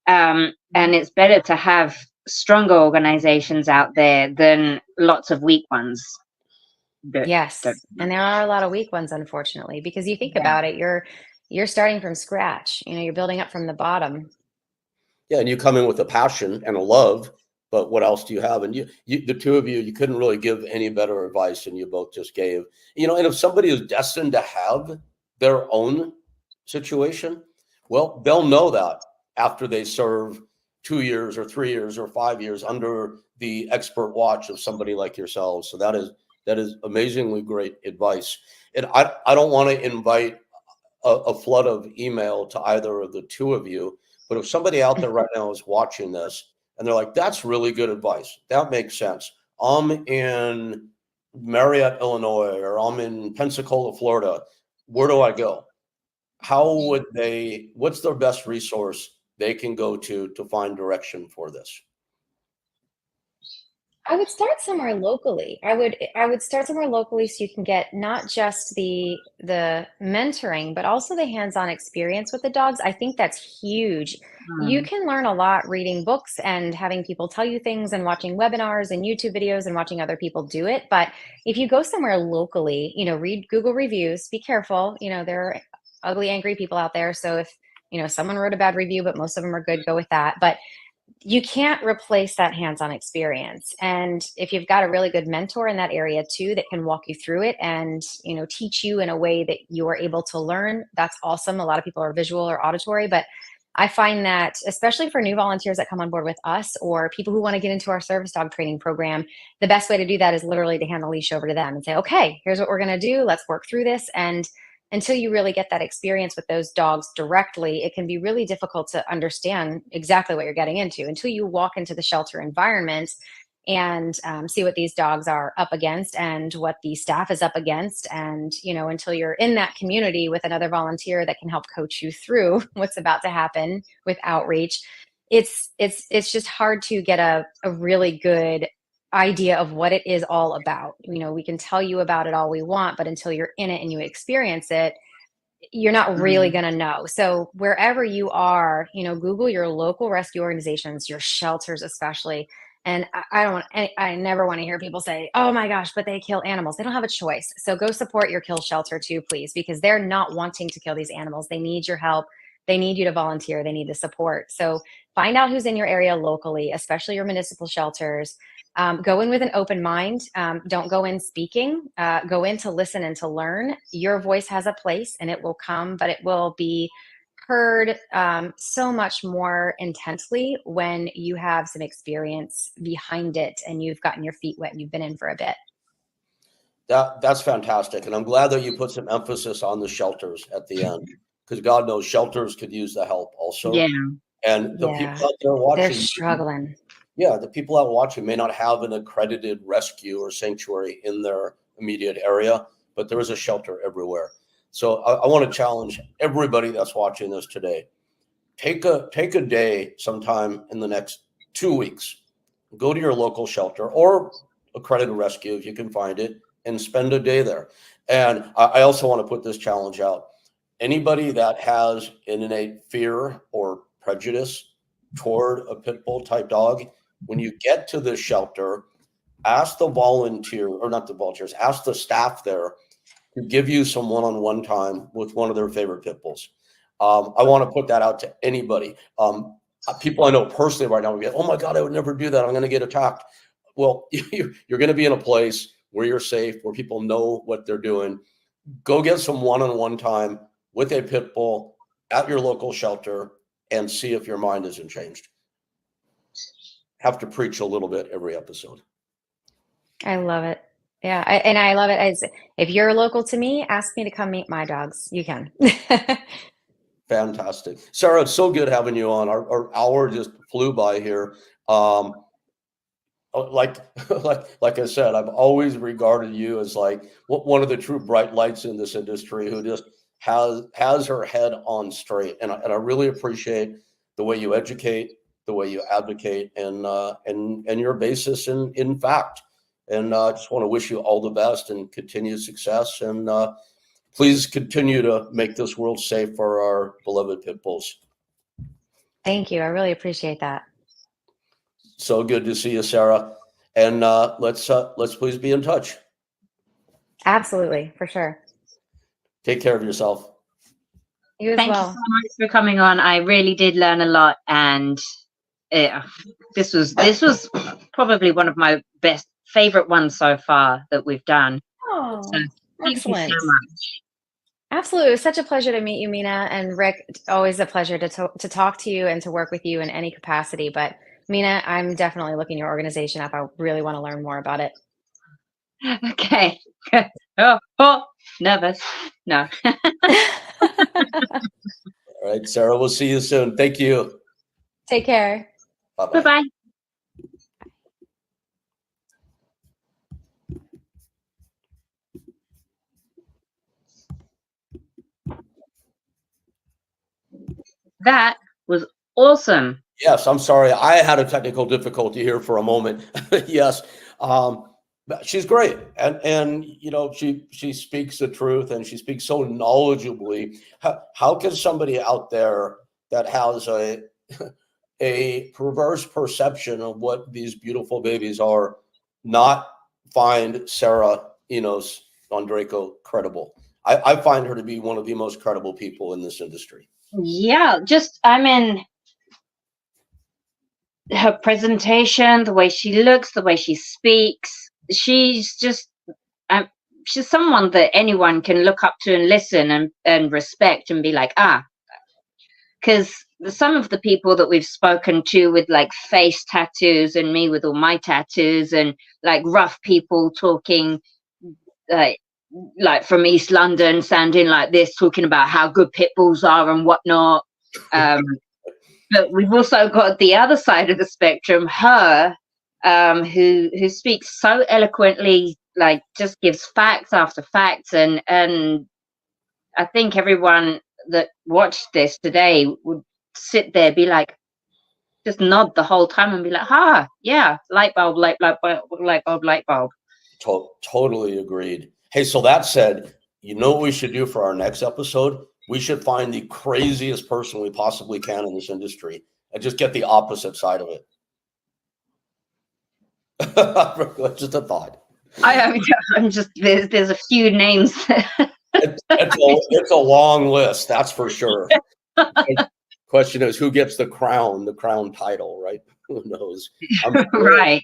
And it's better to have stronger organizations out there than lots of weak ones. Yes. And there are a lot of weak ones, unfortunately, because you think Yeah. about it, you're starting from scratch. You're building up from the bottom. Yeah, and you come in with a passion and a love, but what else do you have? And you the two of you couldn't really give any better advice than you both just gave. And if somebody is destined to have their own situation, well, they'll know that after they serve 2 years or 3 years or 5 years under the expert watch of somebody like yourselves. So that is amazingly great advice. And I don't want to invite a flood of email to either of the two of you. But if somebody out there right now is watching this and they're like, that's really good advice, that makes sense. I'm in Marietta, Illinois, or I'm in Pensacola, Florida. Where do I go? What's their best resource they can go to find direction for this? I would start somewhere locally. I would start somewhere locally so you can get not just the mentoring, but also the hands-on experience with the dogs. I think that's huge. You can learn a lot reading books and having people tell you things and watching webinars and YouTube videos and watching other people do it. But if you go somewhere locally, read Google reviews, be careful. There are ugly, angry people out there. So if, someone wrote a bad review, but most of them are good, go with that. But you can't replace that hands-on experience. And if you've got a really good mentor in that area too, that can walk you through it and, teach you in a way that you are able to learn, that's awesome. A lot of people are visual or auditory, but I find that especially for new volunteers that come on board with us or people who want to get into our service dog training program, the best way to do that is literally to hand the leash over to them and say, okay, here's what we're going to do. Let's work through this. And until you really get that experience with those dogs directly, it can be really difficult to understand exactly what you're getting into until you walk into the shelter environment and see what these dogs are up against and what the staff is up against. And, until you're in that community with another volunteer that can help coach you through what's about to happen with outreach, it's just hard to get a really good idea of what it is all about. We can tell you about it all we want, but until you're in it and you experience it, you're not really going to know. So wherever you are, Google your local rescue organizations, your shelters especially. And I never want to hear people say, oh my gosh, but they kill animals. They don't have a choice. So go support your kill shelter too, please, because they're not wanting to kill these animals. They need your help. They need you to volunteer. They need the support. So find out who's in your area locally, especially your municipal shelters. Go in with an open mind. Don't go in speaking. Go in to listen and to learn. Your voice has a place and it will come, but it will be heard so much more intensely when you have some experience behind it and you've gotten your feet wet and you've been in for a bit. That's fantastic. And I'm glad that you put some emphasis on the shelters at the end, because God knows shelters could use the help also. Yeah. And the people out there watching, they're struggling. Yeah, the people out watching may not have an accredited rescue or sanctuary in their immediate area, but there is a shelter everywhere. So I want to challenge everybody that's watching this today. Take a day sometime in the next 2 weeks. Go to your local shelter or accredited rescue if you can find it and spend a day there. And I also want to put this challenge out. Anybody that has an innate fear or prejudice toward a pit bull type dog, when you get to the shelter, ask the volunteer, or not the volunteers, ask the staff there to give you some one-on-one time with one of their favorite pit bulls. I want to put that out to anybody. People I know personally right now will get, oh my God, I would never do that. I'm going to get attacked. Well, you're going to be in a place where you're safe, where people know what they're doing. Go get some one-on-one time with a pit bull at your local shelter and see if your mind isn't changed. Have to preach a little bit every episode. I love it. Yeah. I love it. As if you're local to me, ask me to come meet my dogs. You can. Fantastic. Sara, it's so good having you on. Our hour just flew by here. Like I said, I've always regarded you as like one of the true bright lights in this industry who just has her head on straight. And I really appreciate the way you educate, the way you advocate, and your basis in fact. And I just want to wish you all the best and continued success. And please continue to make this world safe for our beloved pit bulls. Thank you. I really appreciate that. So good to see you, Sarah. And let's please be in touch. Absolutely, for sure. Take care of yourself. You as Thank well. you so much for coming on. I really did learn a lot, and this was probably one of my favorite ones so far that we've done. Oh, So thank excellent. you so much. Absolutely. It was such a pleasure to meet you, Mina. And Rick, always a pleasure to talk to you and to work with you in any capacity. But Mina, I'm definitely looking your organization up. I really want to learn more about it. Okay. Nervous. No. All right, Sarah, we'll see you soon. Thank you. Take care. Bye-bye. Bye-bye. That was awesome. Yes, I'm sorry. I had a technical difficulty here for a moment. Yes. But she's great. And you know, she speaks the truth, and she speaks so knowledgeably. How can somebody out there that has a perverse perception of what these beautiful babies are not find Sara Ondrako credible? I find her to be one of the most credible people in this industry. Yeah, I mean, her presentation, the way she looks, the way she speaks, she's someone that anyone can look up to and listen and respect and be like, because some of the people that we've spoken to with like face tattoos, and me with all my tattoos, and like rough people talking like from East London, sounding like this, talking about how good pit bulls are and whatnot. But we've also got the other side of the spectrum, her, who speaks so eloquently, like just gives facts after facts, and I think everyone that watched this today would sit there, be like, just nod the whole time and be like, yeah, light bulb, light bulb, light bulb, light bulb. Totally agreed. Hey, so that said, you know what we should do for our next episode? We should find the craziest person we possibly can in this industry and just get the opposite side of it. Just a thought. I'm just, there's a few names. It's a long list, that's for sure. Question is, who gets the crown title, right? Who knows? Right.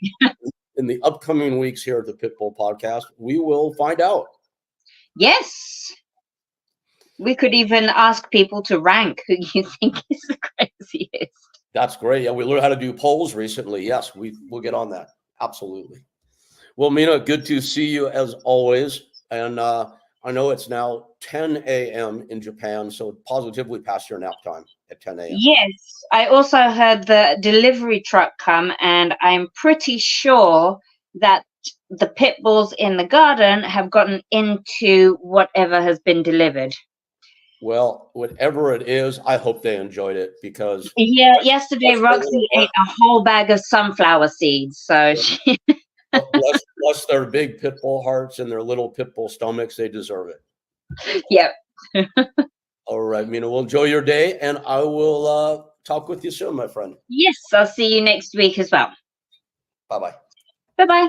In the upcoming weeks here at the Pitbull podcast, we will find out. Yes. We could even ask people to rank who you think is the craziest. That's great. Yeah, we learned how to do polls recently. Yes, we'll get on that. Absolutely. Well, Mina, good to see you as always. And I know it's now 10 a.m. in Japan, so positively past your nap time at 10 a.m. Yes, I also heard the delivery truck come, and I'm pretty sure that the pit bulls in the garden have gotten into whatever has been delivered. Well, whatever it is, I hope they enjoyed it, because yesterday Roxy ate a whole bag of sunflower seeds. So bless their big pit bull hearts and their little pit bull stomachs, they deserve it. Yep. All right, Mina, well, enjoy your day, and I will talk with you soon, my friend. Yes, I'll see you next week as well. Bye-bye. Bye-bye.